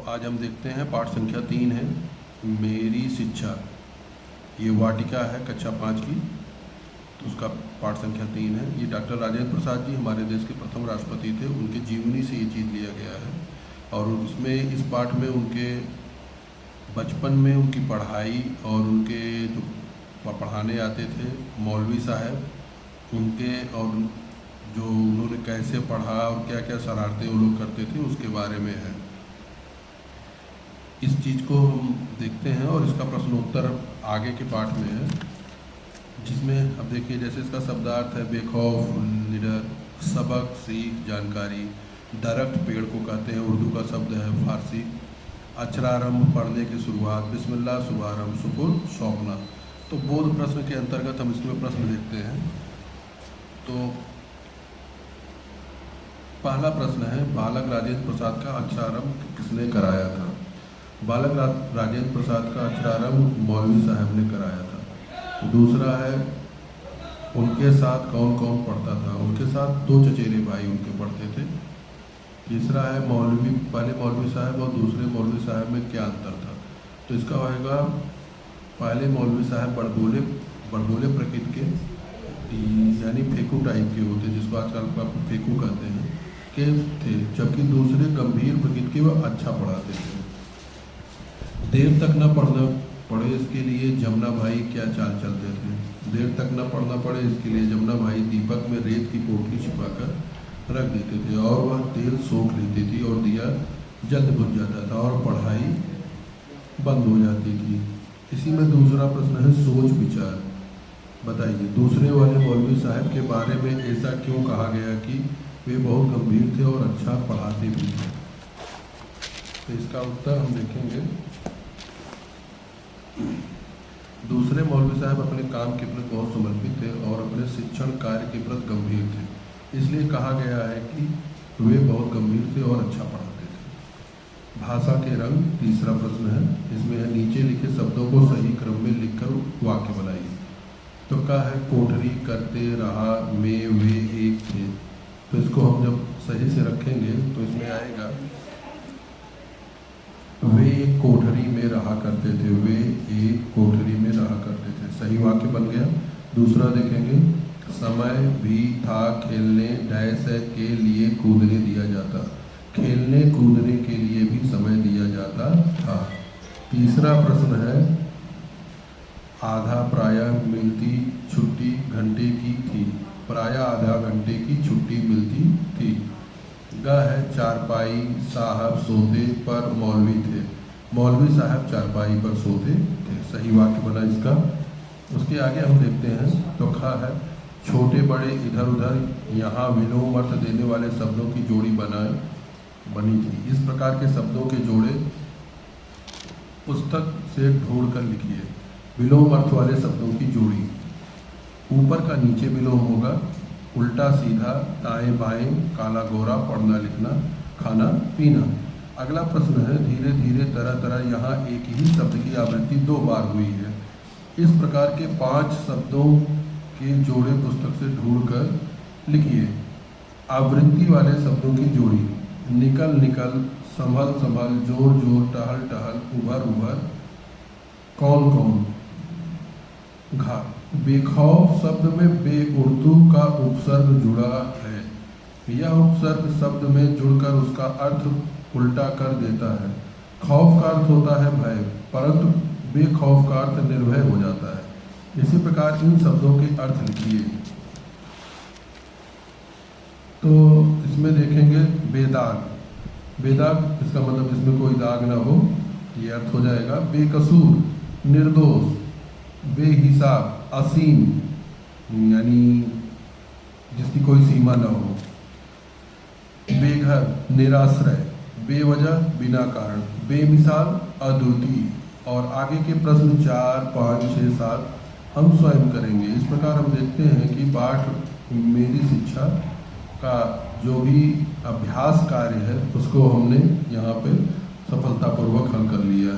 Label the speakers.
Speaker 1: आज हम देखते हैं पाठ संख्या 3 है मेरी शिक्षा। ये वाटिका है कक्षा 5 की, तो उसका पाठ संख्या 3 है। ये डॉक्टर राजेंद्र प्रसाद जी हमारे देश के प्रथम राष्ट्रपति थे, उनके जीवनी से ये चीज़ लिया गया है। और उसमें इस पाठ में उनके बचपन में उनकी पढ़ाई और उनके जो पढ़ाने आते थे मौलवी साहब, उनके और जो उन्होंने कैसे पढ़ा और क्या क्या शरारतें वो लोग करते थे उसके बारे में है। इस चीज़ को हम देखते हैं और इसका प्रश्नोत्तर आगे के पाठ में है, जिसमें अब देखिए जैसे इसका शब्दार्थ है बेखौफ, निडर, सबक, सीख, जानकारी। दरख्त पेड़ को कहते हैं, उर्दू का शब्द है, फारसी। अक्षरारंभ पढ़ने की शुरुआत, बिस्मिल्लाह शुभारंभ, सुकुन शौकना। तो बोध प्रश्न के अंतर्गत हम इसमें प्रश्न देखते हैं। तो पहला प्रश्न है बालक राजेंद्र प्रसाद का अक्षरारंभ किसने कराया था? बालक राजेंद्र प्रसाद का अक्षरारंभ मौलवी साहब ने कराया था। दूसरा है उनके साथ कौन कौन पढ़ता था? उनके साथ 2 चचेरे भाई उनके पढ़ते थे। तीसरा है पहले मौलवी साहब और दूसरे मौलवी साहब में क्या अंतर था? तो इसका होएगा पहले मौलवी साहब बड़बोले प्रकृति के, यानी फेंकू टाइप के होते, जिसको आजकल आप फेंकू कहते हैं, के थे, जबकि दूसरे गंभीर प्रकृति के वह अच्छा पढ़ाते थे। देर तक न पढ़ना पड़े इसके लिए जमुना भाई क्या चाल चलते थे? देर तक न पढ़ना पड़े इसके लिए जमुना भाई दीपक में रेत की पोटली छिपाकर रख देते थे और वह तेल सोख लेती थी और दिया जल्द बुझ जाता था और पढ़ाई बंद हो जाती थी। इसी में दूसरा प्रश्न है सोच विचार। बताइए दूसरे वाले मौलवी साहब के बारे में ऐसा क्यों कहा गया कि वे बहुत गंभीर थे और अच्छा पढ़ाते भी थे? तो इसका उत्तर हम देखेंगे। दूसरे मौलवी साहब अपने काम के प्रति बहुत समर्पित थे और अपने शिक्षण कार्य के प्रति गंभीर थे, इसलिए कहा गया है कि वे बहुत गंभीर थे और अच्छा पढ़ाते थे। भाषा के रंग तीसरा प्रश्न है। इसमें है नीचे लिखे शब्दों को सही क्रम में लिखकर वाक्य बनाइए। तो क्या है कोठरी, करते, रहा, में, वे, एक थे। तो इसको हम जब सही से रखेंगे तो इसमें आएगा वे एक कोठरी में रहा करते थे, वे एक कोठरी में रहा करते थे, सही वाक्य बन गया। दूसरा देखेंगे समय भी था खेलने डैश के लिए कूदने दिया जाता, खेलने कूदने के लिए भी समय दिया जाता था। तीसरा प्रश्न है आधा प्रायः मिलती छुट्टी घंटे की थी, प्रायः आधा घंटे की छुट्टी मिलती थी। ग है चारपाई साहब सोते पर मौलवी थे, मौलवी साहब चारपाई पर सोते थे, सही वाक्य बना इसका। उसके आगे हम देखते हैं तो ख है छोटे बड़े इधर उधर यहाँ विलोम अर्थ देने वाले शब्दों की जोड़ी बनी थी। इस प्रकार के शब्दों के जोड़े पुस्तक से ढूंढ कर लिखिए। विलोम अर्थ वाले शब्दों की जोड़ी, ऊपर का नीचे विलोम होगा, उल्टा सीधा, दाएं बाएं, काला गोरा, पढ़ना लिखना, खाना पीना। अगला प्रश्न है धीरे धीरे तरह तरह, यहाँ एक ही शब्द की आवृत्ति 2 बार हुई है। इस प्रकार के 5 शब्दों के जोड़े पुस्तक से ढूंढकर लिखिए। आवृत्ति वाले शब्दों की जोड़ी निकल निकल, संभल संभल, जोर जोर, टहल टहल, उभर उभर, कौन कौन, घा। बेखौफ शब्द में बे उर्दू का उपसर्ग जुड़ा है, यह उपसर्ग शब्द में जुड़कर उसका अर्थ उल्टा कर देता है। खौफ का अर्थ होता है भय, परंतु बेखौफ का अर्थ निर्भय हो जाता है। इसी प्रकार इन शब्दों के अर्थ लिखिए। तो इसमें देखेंगे बेदाग, बेदाग इसका मतलब जिसमें कोई दाग ना हो, ये अर्थ हो जाएगा। बेकसूर, निर्दोष, बेहिसाब, असीम, यानी जिसकी कोई सीमा न हो। बेघर, निराश्रय, बेवजह, बिना कारण, बेमिसाल, अद्वितीय। और आगे के प्रश्न 4, 5, 6, 7 हम स्वयं करेंगे। इस प्रकार हम देखते हैं कि पाठ मेरी शिक्षा का जो भी अभ्यास कार्य है उसको हमने यहाँ पे सफलतापूर्वक हल कर लिया है।